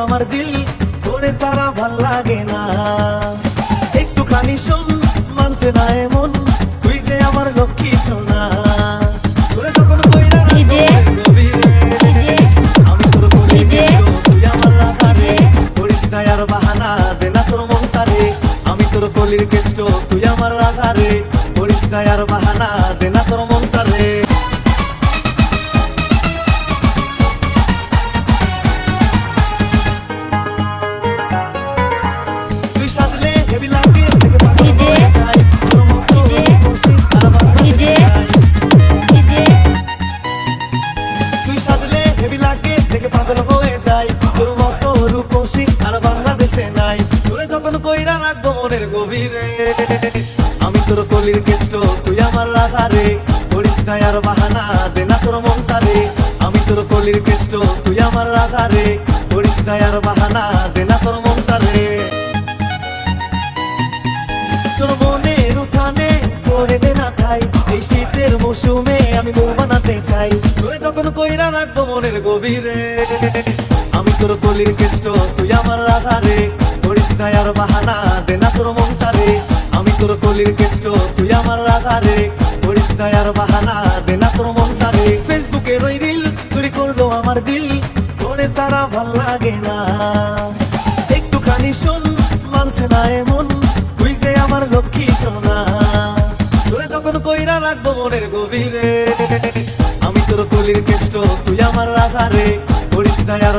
আমার দিল, তোরে সারা ভাল লাগে না। একটুখানি শোন, মানছে না এমন, তুই যে আমার লক্ষ্মী সোনা। তোরে যখন কইরা রাখবো গভীরে, আমি তোর কলির কেষ্ট, তুই আমার রাধা রে। করিস না আর বাহানা, দে না তোর মনটা রে। আমি তোর কলির কেষ্ট, তুই আমার রাধা রে। করিস না আর বাহানা, দে না তোর মনটা রে। পাগল হয়ে যাই, তোর মতো রূপসী আর বাংলাদেশে নাই। তোরে যতন কইরা রাখবো মনের গভীরে, আমি তোর কলির কেষ্ট, তুই আমার রাধা রে। করিস না আর বাহানা, দে না তোর মনটা রে। আমি তোর কলির কেষ্ট, তুই আমার রাধা রে। করিস না আর বাহানা, দে না তোর মনটা রে। তোর মনের উঠানে করে দে না ঠাই, এই শীতের মৌসুমে আমি বউ বানাতে চাই। তোরে যখন কইরা রাখবো মনের গভীরে, আমি তোর কলির কেষ্ট, তুই আমার রাধা রে। করিস না আর বাহানা, দে না তোর মনটা রে। আমি তোর কলির কেষ্ট, তুই আমার রাধা রে। করিস না আর বাহানা, দে না তোর মনটা রে। ফেসবুকের ওই রিল চুরি করলো আমার দিল, তোরে সারা ভাল লাগে না। একটুখানি শোন, মানছে না এমন, তুই যে আমার লক্ষ্মী সোনা। তোরে যখন কইরা রাখবো মনের গভীরে, আমি তোর কলির কেষ্ট, তুই আমার রাধা রে। করিস না আর